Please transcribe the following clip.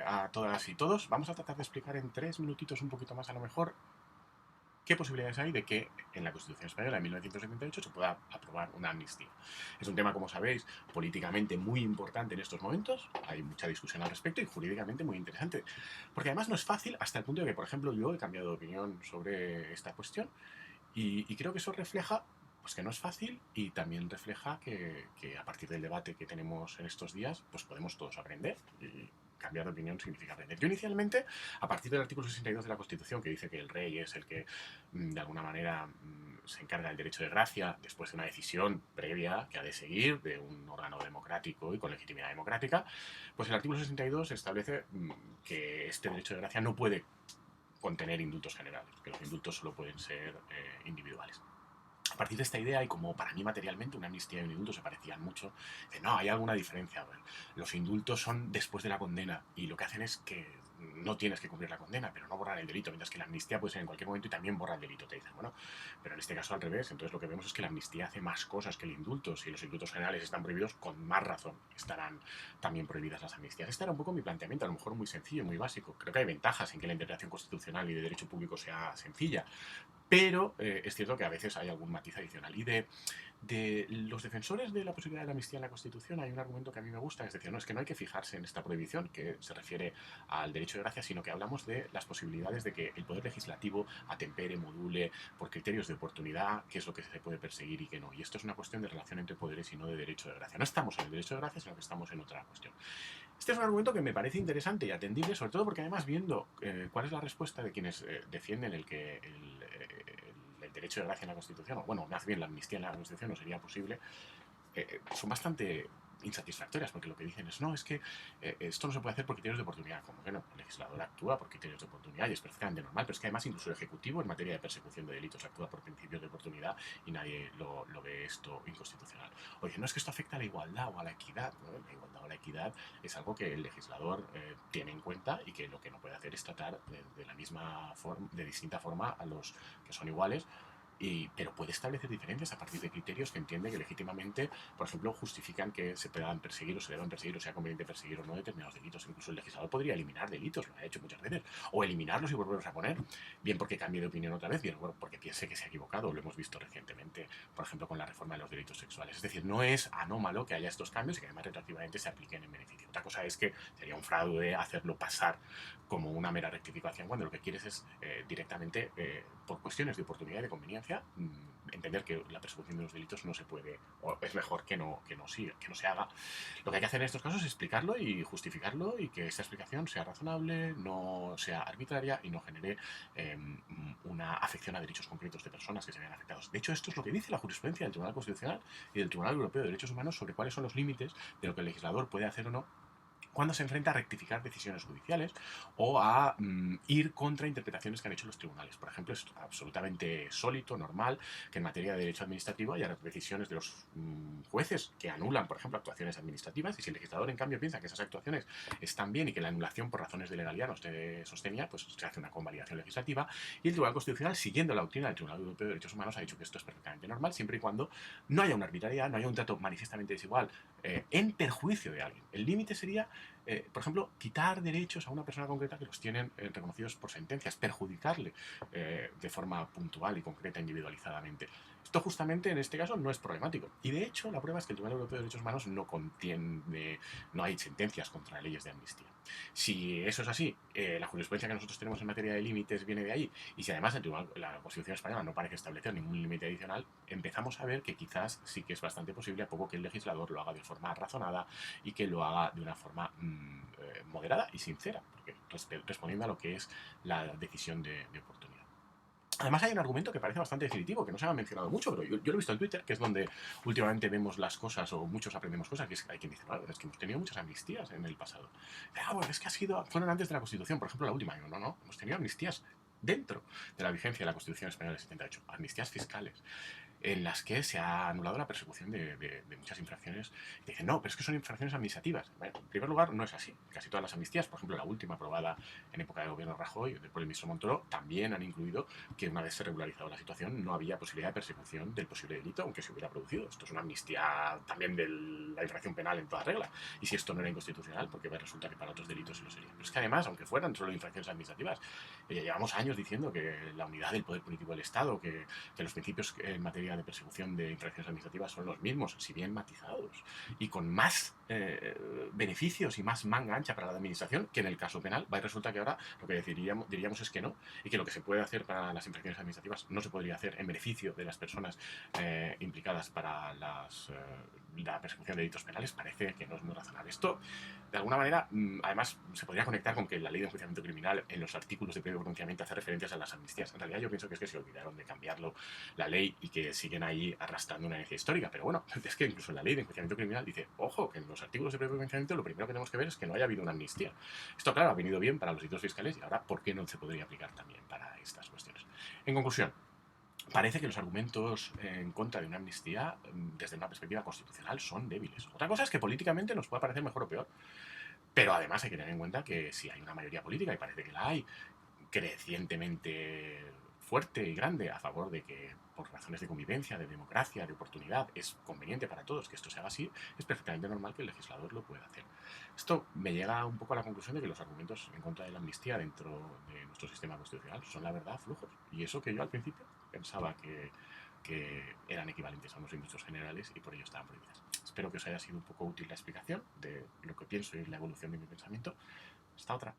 a todas y todos. Vamos a tratar de explicar en 3 minutitos, un poquito más a lo mejor, qué posibilidades hay de que en la Constitución Española de 1978 se pueda aprobar una amnistía. Es un tema, como sabéis, políticamente muy importante en estos momentos, hay mucha discusión al respecto y jurídicamente muy interesante, porque además no es fácil hasta el punto de que, por ejemplo, yo he cambiado de opinión sobre esta cuestión y creo que eso refleja pues que no es fácil y también refleja que a partir del debate que tenemos en estos días pues podemos todos aprender y cambiar de opinión significa aprender. Yo inicialmente, a partir del artículo 62 de la Constitución, que dice que el rey es el que de alguna manera se encarga del derecho de gracia después de una decisión previa que ha de seguir de un órgano democrático y con legitimidad democrática, pues el artículo 62 establece que este derecho de gracia no puede contener indultos generales, que los indultos solo pueden ser individuales. A partir de esta idea, y como para mí materialmente una amnistía y un indulto se parecían mucho, no, hay alguna diferencia. Bueno, los indultos son después de la condena y lo que hacen es que no tienes que cumplir la condena, pero no borrar el delito, mientras que la amnistía puede ser en cualquier momento y también borra el delito, te dicen. Bueno, pero en este caso al revés. Entonces lo que vemos es que la amnistía hace más cosas que el indulto. Si los indultos generales están prohibidos, con más razón estarán también prohibidas las amnistías. Este era un poco mi planteamiento, a lo mejor muy sencillo, muy básico. Creo que hay ventajas en que la interpretación constitucional y de derecho público sea sencilla, pero es cierto que a veces hay algún matiz adicional. Y de los defensores de la posibilidad de la amnistía en la Constitución hay un argumento que a mí me gusta, es decir, no es que no hay que fijarse en esta prohibición que se refiere al derecho de gracia, sino que hablamos de las posibilidades de que el Poder Legislativo atempere, module por criterios de oportunidad qué es lo que se puede perseguir y qué no. Y esto es una cuestión de relación entre poderes y no de derecho de gracia. No estamos en el derecho de gracia, sino que estamos en otra cuestión. Este es un argumento que me parece interesante y atendible, sobre todo porque además viendo cuál es la respuesta de quienes defienden el derecho de gracia en la Constitución, o bueno, más bien la amnistía en la Constitución no sería posible, son bastante insatisfactorias, porque lo que dicen es, no, es que esto no se puede hacer por criterios de oportunidad. Como que no, el legislador actúa por criterios de oportunidad y es perfectamente normal, pero es que además incluso el Ejecutivo en materia de persecución de delitos actúa por principios de oportunidad y nadie lo ve esto inconstitucional. Oye, no es que esto afecta a la igualdad o a la equidad, ¿no? La igualdad o la equidad es algo que el legislador tiene en cuenta y que lo que no puede hacer es tratar de la misma forma, de distinta forma a los que son iguales, pero puede establecer diferencias a partir de criterios que entiende que legítimamente, por ejemplo, justifican que se puedan perseguir o se deban perseguir o sea conveniente perseguir o no determinados delitos. Incluso el legislador podría eliminar delitos, lo ha hecho muchas veces, o eliminarlos y volverlos a poner, bien porque cambie de opinión otra vez, bien porque piense que se ha equivocado. Lo hemos visto recientemente, por ejemplo, con la reforma de los delitos sexuales. Es decir, no es anómalo que haya estos cambios y que además retroactivamente se apliquen en beneficio. Otra cosa es que sería un fraude hacerlo pasar como una mera rectificación cuando lo que quieres es directamente, por cuestiones de oportunidad y de conveniencia, entender que la persecución de los delitos no se puede, o es mejor que no se haga. Lo que hay que hacer en estos casos es explicarlo y justificarlo y que esta explicación sea razonable, no sea arbitraria y no genere una afección a derechos concretos de personas que se vean afectados. De hecho, esto es lo que dice la jurisprudencia del Tribunal Constitucional y del Tribunal Europeo de Derechos Humanos sobre cuáles son los límites de lo que el legislador puede hacer o no cuando se enfrenta a rectificar decisiones judiciales o a ir contra interpretaciones que han hecho los tribunales. Por ejemplo, es absolutamente sólito, normal, que en materia de derecho administrativo haya decisiones de los jueces que anulan, por ejemplo, actuaciones administrativas, y si el legislador, en cambio, piensa que esas actuaciones están bien y que la anulación por razones de legalidad no esté sostenida, pues se hace una convalidación legislativa, y el Tribunal Constitucional, siguiendo la doctrina del Tribunal Europeo de Derechos Humanos, ha dicho que esto es perfectamente normal, siempre y cuando no haya una arbitrariedad, no haya un trato manifiestamente desigual en perjuicio de alguien. El límite sería por ejemplo, quitar derechos a una persona concreta que los tienen reconocidos por sentencias, perjudicarle de forma puntual y concreta, individualizadamente. Esto justamente en este caso no es problemático. Y de hecho, la prueba es que el Tribunal Europeo de Derechos Humanos no contiene, no hay sentencias contra leyes de amnistía. Si eso es así, la jurisprudencia que nosotros tenemos en materia de límites viene de ahí, y si además la Constitución española no parece establecer ningún límite adicional, empezamos a ver que quizás sí que es bastante posible, a poco que el legislador lo haga de forma razonada y que lo haga de una forma moderada y sincera, porque respondiendo a lo que es la decisión de oportunidad. Además hay un argumento que parece bastante definitivo, que no se ha mencionado mucho, pero yo lo he visto en Twitter, que es donde últimamente vemos las cosas, o muchos aprendemos cosas, que es que hay quien dice, bueno, es que hemos tenido muchas amnistías en el pasado. Bueno, es que fueron antes de la Constitución, por ejemplo, la última. No, hemos tenido amnistías dentro de la vigencia de la Constitución Española del 78, amnistías fiscales. en las que se ha anulado la persecución de muchas infracciones. Y dicen, no, pero es que son infracciones administrativas. Bueno, en primer lugar, no es así. Casi todas las amnistías, por ejemplo, la última aprobada en época de gobierno Rajoy, por el ministro Montoro, también han incluido que una vez se regularizado la situación, no había posibilidad de persecución del posible delito, aunque se hubiera producido. Esto es una amnistía también de la infracción penal en toda regla. Y si esto no era inconstitucional, porque resulta que para otros delitos sí lo sería. Pero es que además, aunque fueran solo infracciones administrativas, llevamos años diciendo que la unidad del poder punitivo del Estado, que los principios en materia de persecución de infracciones administrativas son los mismos, si bien matizados, y con más beneficios y más manga ancha para la administración que en el caso penal. Va y resulta que ahora lo que diríamos es que no, y que lo que se puede hacer para las infracciones administrativas no se podría hacer en beneficio de las personas implicadas para la persecución de delitos penales. Parece que no es muy razonable. Esto, de alguna manera, además, se podría conectar con que la ley de enjuiciamiento criminal en los artículos de previo pronunciamiento hace referencias a las amnistías. En realidad yo pienso que es que se olvidaron de cambiarlo la ley y que siguen ahí arrastrando una herencia histórica. Pero bueno, es que incluso la ley de enjuiciamiento criminal dice, ojo, que en los artículos de previo pronunciamiento lo primero que tenemos que ver es que no haya habido una amnistía. Esto, claro, ha venido bien para los delitos fiscales y ahora, ¿por qué no se podría aplicar también para estas cuestiones? En conclusión, parece que los argumentos en contra de una amnistía, desde una perspectiva constitucional, son débiles. Otra cosa es que políticamente nos pueda parecer mejor o peor, pero además hay que tener en cuenta que si hay una mayoría política, y parece que la hay, crecientemente fuerte y grande a favor de que, por razones de convivencia, de democracia, de oportunidad, es conveniente para todos que esto se haga así, es perfectamente normal que el legislador lo pueda hacer. Esto me llega un poco a la conclusión de que los argumentos en contra de la amnistía dentro de nuestro sistema constitucional son, la verdad, flujos. Y eso que yo al principio pensaba que eran equivalentes a unos indicios generales y por ello estaban prohibidas. Espero que os haya sido un poco útil la explicación de lo que pienso y la evolución de mi pensamiento. Hasta otra.